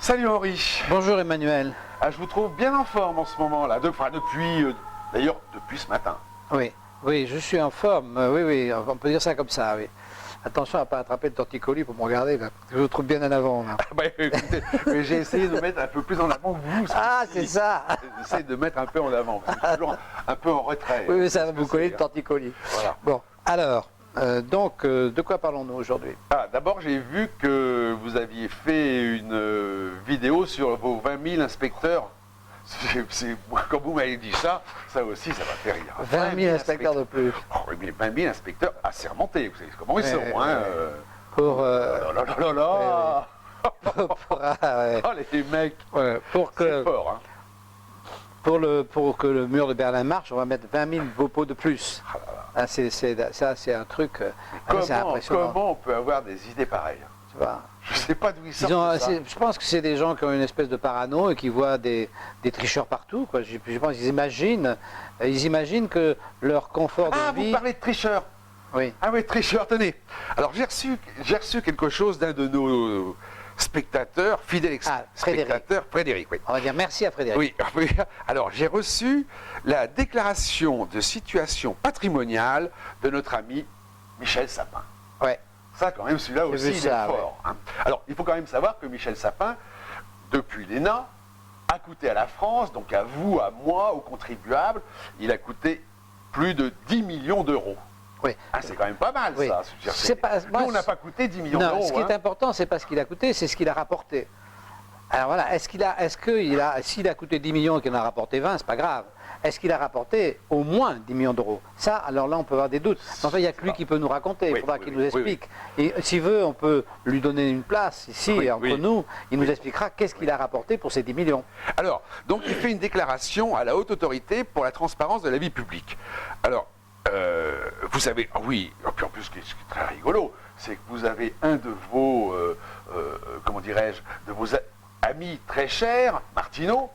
Salut Henri. Bonjour Emmanuel. Je vous trouve bien en forme en ce moment-là, d'ailleurs depuis ce matin. Oui, je suis en forme, oui, on peut dire ça comme ça, oui. Attention à ne pas attraper le torticolis pour me regarder, là. Je vous trouve bien en avant, là. Écoutez, j'ai essayé de mettre un peu plus en avant que vous. Ah, c'est ça. J'essaie de mettre un peu en avant, parce que je suis toujours un peu en retrait. Oui, ça va vous coller le torticolis. Voilà. Bon, alors, de quoi parlons-nous aujourd'hui? D'abord, j'ai vu que vous aviez fait une vidéo sur vos 20 000 inspecteurs. Quand vous m'avez dit ça aussi, ça m'a fait rire. 20 000 inspecteurs de plus. Oh, mais 20 000 inspecteurs assermentés, vous savez comment ils sont, hein. Pour... Oh là là. Ouais. Oh, les mecs, pour que, c'est fort, hein. pour que le mur de Berlin marche, on va mettre 20 000 bopos de plus. Ah, ça, c'est un truc assez impressionnant. Comment on peut avoir des idées pareilles? Tu vois. Je ne sais pas d'où ils sortent ça. Je pense que c'est des gens qui ont une espèce de parano et qui voient des tricheurs partout, quoi. Je pense qu'ils imaginent que leur confort de vie... Vous parlez de tricheurs. Oui. Ah oui, tricheurs, tenez. Alors j'ai reçu quelque chose d'un de nos spectateurs, fidèles spectateurs, Frédéric. Oui. On va dire merci à Frédéric. Oui, alors j'ai reçu la déclaration de situation patrimoniale de notre ami Michel Sapin. Ouais. Ça, quand même, celui-là aussi, il est fort. Ouais. Hein. Alors, il faut quand même savoir que Michel Sapin, depuis l'ENA, a coûté à la France, donc à vous, à moi, aux contribuables, il a coûté plus de 10 millions d'euros. Oui. C'est quand même pas mal, oui. ça. Nous, on n'a pas coûté 10 millions d'euros. Ce qui est important, c'est pas ce qu'il a coûté, c'est ce qu'il a rapporté. Alors voilà, s'il a coûté 10 millions et qu'il en a rapporté 20, c'est pas grave. Est-ce qu'il a rapporté au moins 10 millions d'euros? Ça, alors là, on peut avoir des doutes. Mais enfin, il n'y a que lui qui peut nous raconter. Il faudra qu'il nous explique. Et s'il veut, on peut lui donner une place ici, entre nous. Il nous expliquera qu'est-ce qu'il a rapporté pour ces 10 millions. Alors, donc, il fait une déclaration à la haute autorité pour la transparence de la vie publique. Alors, vous savez, et puis en plus, ce qui est très rigolo, c'est que vous avez un de vos, comment dirais-je, de vos ami très cher, Martineau,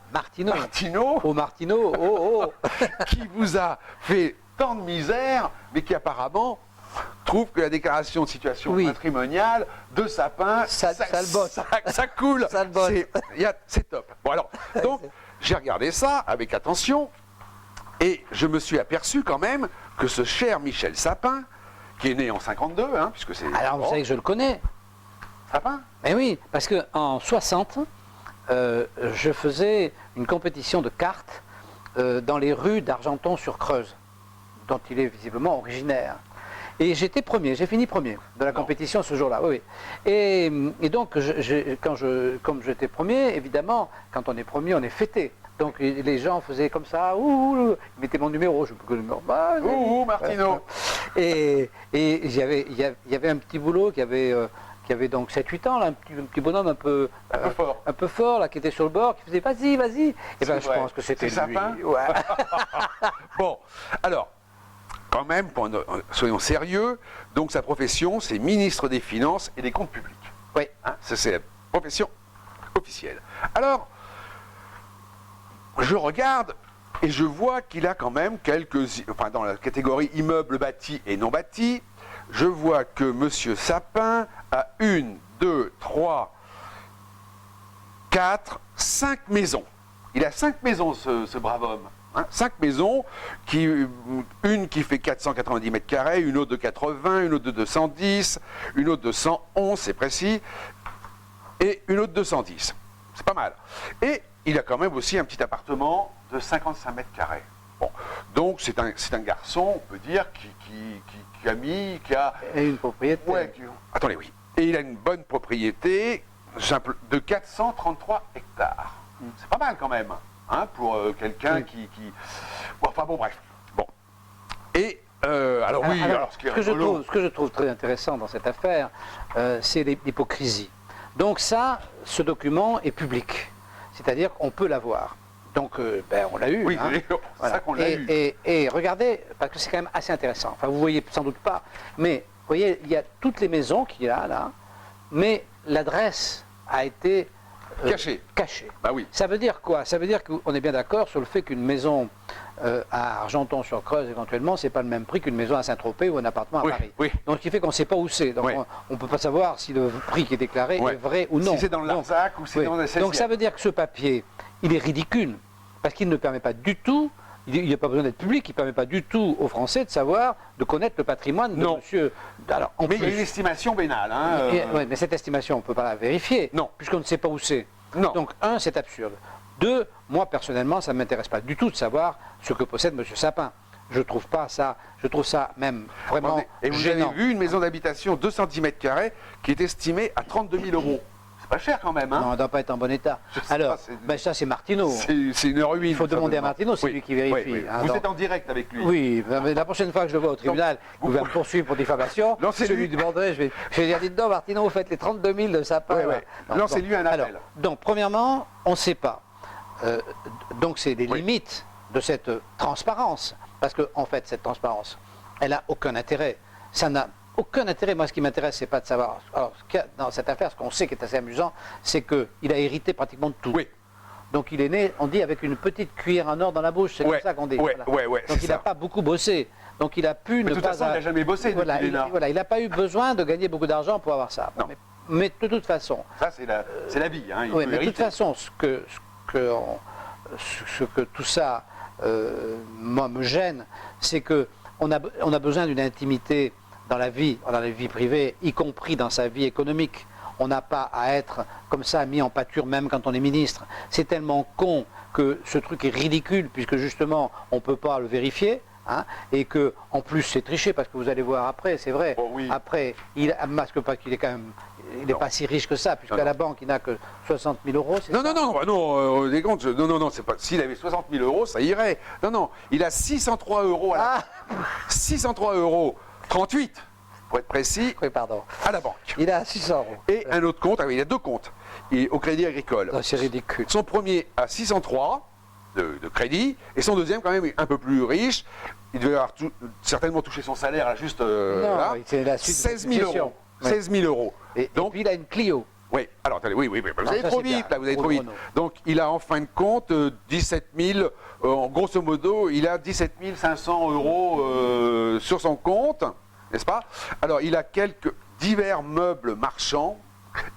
qui vous a fait tant de misère, mais qui apparemment trouve que la déclaration de situation patrimoniale de Sapin, ça coule. C'est top. Bon alors, donc, j'ai regardé ça avec attention, et je me suis aperçu quand même que ce cher Michel Sapin, qui est né en 52, hein, puisque c'est... Alors, vous savez que je le connais. Sapin? Eh oui, parce qu'en 60... je faisais une compétition de cartes dans les rues d'Argenton-sur-Creuse, dont il est visiblement originaire. Et j'étais premier, j'ai fini premier de la compétition ce jour-là, oui. Et donc, comme j'étais premier, évidemment, quand on est premier, on est fêté. Donc les gens faisaient comme ça, ils mettaient mon numéro, je ne sais plus que le numéro. Martineau. Et il y avait un petit boulot qui avait donc 7-8 ans, là, un petit bonhomme un peu fort, là, qui était sur le bord, qui faisait vas-y. Et bien je pense que c'était lui. Sapin. Ouais. Bon, alors, quand même, soyons sérieux, donc sa profession, c'est ministre des Finances et des Comptes Publics. Oui. Hein, c'est la profession officielle. Alors, je regarde et je vois qu'il a quand même dans la catégorie immeubles bâtis et non bâtis, je vois que M. Sapin a 1, 2, 3, 4, 5 maisons. Il a 5 maisons, ce brave homme. Hein, 5 maisons, une qui fait 490 mètres carrés, une autre de 80, une autre de 210, une autre de 111, c'est précis, et une autre de 210. C'est pas mal. Et il a quand même aussi un petit appartement de 55 mètres carrés. Bon, donc c'est un garçon, on peut dire, qui a... Et une propriété. Ouais, attendez, oui. Et il a une bonne propriété de 433 hectares. C'est pas mal quand même, hein, pour quelqu'un qui... Bon, enfin bon, bref. Bon. Et, ce que je trouve très intéressant dans cette affaire, c'est l'hypocrisie. Donc ça, ce document est public. C'est-à-dire qu'on peut l'avoir. Donc, on l'a eu. Oui, hein. C'est ça qu'on l'a eu. Et regardez, parce que c'est quand même assez intéressant. Enfin, vous voyez sans doute pas, mais vous voyez, il y a toutes les maisons qu'il y a là, mais l'adresse a été cachée. Cachée. Bah oui. Ça veut dire quoi? Ça veut dire qu'on est bien d'accord sur le fait qu'une maison à Argenton-sur-Creuse, éventuellement, c'est pas le même prix qu'une maison à Saint-Tropez ou un appartement à Oui, Paris. oui. Donc, ce qui fait qu'on ne sait pas où c'est. Donc, Oui. on ne peut pas savoir si le prix qui est déclaré Ouais. est vrai ou non. Si c'est dans le Donc, Larzac ou c'est oui. dans la 16e. Donc, ça veut dire que ce papier, il est ridicule, parce qu'il ne permet pas du tout, il n'y a pas besoin d'être public, il ne permet pas du tout aux Français de savoir, de connaître le patrimoine de Non. monsieur. Alors, en Mais il y a plus, une estimation vénale. Hein, ouais, mais cette estimation, on ne peut pas la vérifier, Non. puisqu'on ne sait pas où c'est. Non. Donc, un, c'est absurde. Deux, moi, personnellement, ça ne m'intéresse pas du tout de savoir ce que possède M. Sapin. Je trouve pas ça, je trouve ça même vraiment Et vous gênant. avez vu une maison d'habitation 210 mètres carrés qui est estimée à 32 000 euros. C'est pas cher quand même. Hein. Non, on ne doit pas être en bon état. Je sais Alors, pas, c'est- ben ça, c'est Martineau. C'est une ruine. Il faut demander à certainement. Martineau, c'est Oui, lui qui vérifie. oui, oui. Hein, Vous donc- êtes en direct avec lui. Oui, mais la prochaine fois que je le vois au tribunal, vous- il va me poursuivre pour diffamation. Lancez-lui. Je lui demanderai, je vais dire, dites donc, Martineau, vous faites les 32 000 de Sapin. Ouais, ouais. Non, Lancez-lui un appel. Alors, donc, premièrement, on ne sait pas. Donc, c'est des Oui. limites de cette transparence. Parce que, en fait, cette transparence, elle n'a aucun intérêt. Ça n'a aucun intérêt. Moi, ce qui m'intéresse, c'est pas de savoir. Alors, ce qu'il y a dans cette affaire, ce qu'on sait qui est assez amusant, c'est qu'il a hérité pratiquement de tout. Oui. Donc il est né, on dit, avec une petite cuillère en or dans la bouche, c'est Ouais, comme ça qu'on dit. ouais, ouais, Donc c'est il n'a ça. pas beaucoup bossé. Donc il a pu Mais ne de toute pas... façon, il n'a jamais bossé voilà, depuis Lénard. voilà, il n'a pas eu besoin de gagner beaucoup d'argent pour avoir ça. Bon, Non. mais de toute façon, Ça, c'est la vie. Hein. Il oui, peut mais de toute hériter. façon, ce que tout ça, moi, me gêne, c'est que on a besoin d'une intimité dans la vie privée, y compris dans sa vie économique. On n'a pas à être comme ça mis en pâture même quand on est ministre. C'est tellement con que ce truc est ridicule puisque justement on ne peut pas le vérifier. Hein, et que en plus c'est triché parce que vous allez voir après, c'est vrai. Oh oui. Après, il masque pas qu'il est quand même, il n'est Non. pas si riche que ça puisqu'à Non, la banque il n'a que 60 000 euros. c'est Non, ça non, non, bah non, des comptes, non, c'est pas. S'il avait 60 000 euros, ça irait. Non, non, il a 603 euros à la Ah 603 euros, 38, pour être précis, oui, pardon. à la banque. Il a 600 euros. Et un autre compte, il a deux comptes, au Crédit Agricole. Non, c'est ridicule. Son premier à 603 de crédit, et son deuxième quand même un peu plus riche. Il devait avoir certainement touché son salaire là, juste Non, là. c'est la suite de 16 000 succession. euros. Ouais. 16 000 euros. Et Donc, puis il a une Clio. oui, alors attendez, oui, vous Non, allez ça, trop c'est vite, bien. là, vous allez trop Trop vite. Renault. Donc il a en fin de compte 17 000, en grosso modo, il a 17 500 euros sur son compte, n'est-ce pas? Alors il a quelques divers meubles marchands,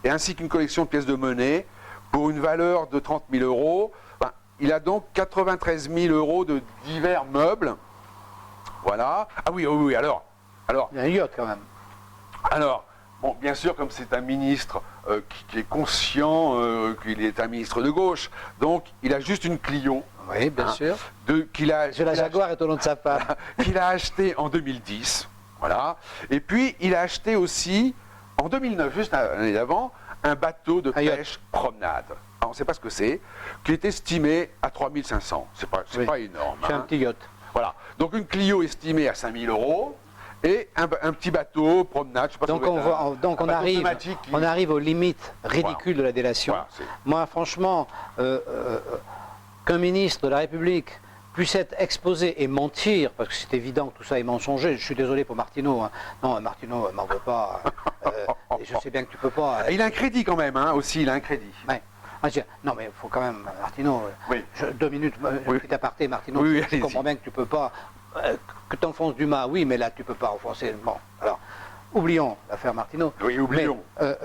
et ainsi qu'une collection de pièces de monnaie pour une valeur de 30 000 euros. Ben, il a donc 93 000 euros de divers meubles. Voilà. Ah oui, oui, oui, alors. Il a un yacht quand même. Alors, bon, bien sûr, comme c'est un ministre qui est conscient qu'il est un ministre de gauche, donc il a juste une Clio Oui, bien Hein, sûr. qu'il a, Parce que la Jaguar est au nom de sa femme. qu'il a acheté en 2010. Voilà. Et puis, il a acheté aussi, en 2009, juste l'année d'avant, un bateau de Un yacht. pêche promenade. Alors, on ne sait pas ce que c'est, qui est estimé à 3500. C'est pas, Oui. pas énorme. C'est un hein. petit yacht. Voilà. Donc, une Clio estimée à 5000 euros. Et un petit bateau, promenade, je sais pas Donc si on, ça doit être voit, donc un on bateau arrive, thématique qui- on arrive aux limites ridicules de la délation. Voilà, c'est- Moi, franchement, qu'un ministre de la République puisse être exposé et mentir, parce que c'est évident que tout ça est mensonger. Je suis désolé pour Martineau. Hein. Non, Martineau, m'en veux pas. Et je sais bien que tu peux pas. Il a un crédit quand même, hein, aussi, il a un crédit. Ouais. Ah, non, mais il faut quand même, Martineau, Oui. 2 minutes, Oui. petit aparté, Martineau, Oui, oui, je allez-y. comprends bien que tu peux pas, que tu enfonces Dumas, oui, mais là, tu peux pas enfoncer. Bon, alors, oublions l'affaire Martineau. Oui, oublions. Mais,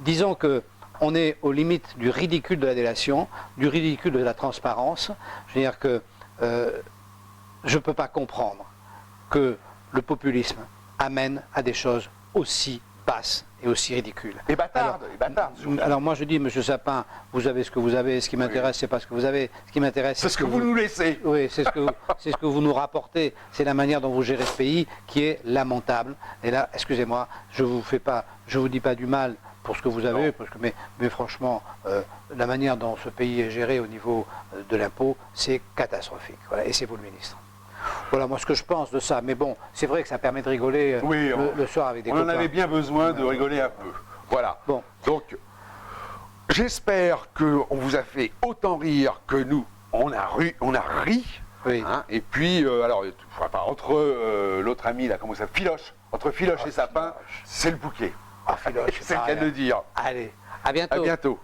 disons que on est aux limites du ridicule de la délation, du ridicule de la transparence. Je veux dire que je ne peux pas comprendre que le populisme amène à des choses aussi basses et aussi ridicules. Et bâtarde, surtout. Alors moi je dis, Monsieur Sapin, vous avez ce que vous avez, ce qui m'intéresse, c'est pas ce que vous avez, ce qui m'intéresse, C'est ce que vous nous laissez. Oui, c'est ce que vous nous rapportez, c'est la manière dont vous gérez ce pays qui est lamentable. Et là, excusez-moi, je vous dis pas du mal pour ce que vous avez, Non. parce que, mais franchement, la manière dont ce pays est géré au niveau de l'impôt, c'est catastrophique. Voilà, et c'est vous le ministre. Voilà, moi ce que je pense de ça. Mais bon, c'est vrai que ça permet de rigoler Oui, le soir avec des On copains. en avait bien besoin de rigoler un peu. Voilà. Bon. Donc, j'espère qu'on vous a fait autant rire que nous. On a ri. Oui. Hein. Et puis, alors, enfin, entre l'autre ami, là, comment ça, Filoche. Entre Filoche et Sapin, Filoche. c'est le bouquet. Ah, Filoche, C'est le pas cas de rien. le dire. Allez, à bientôt. À bientôt.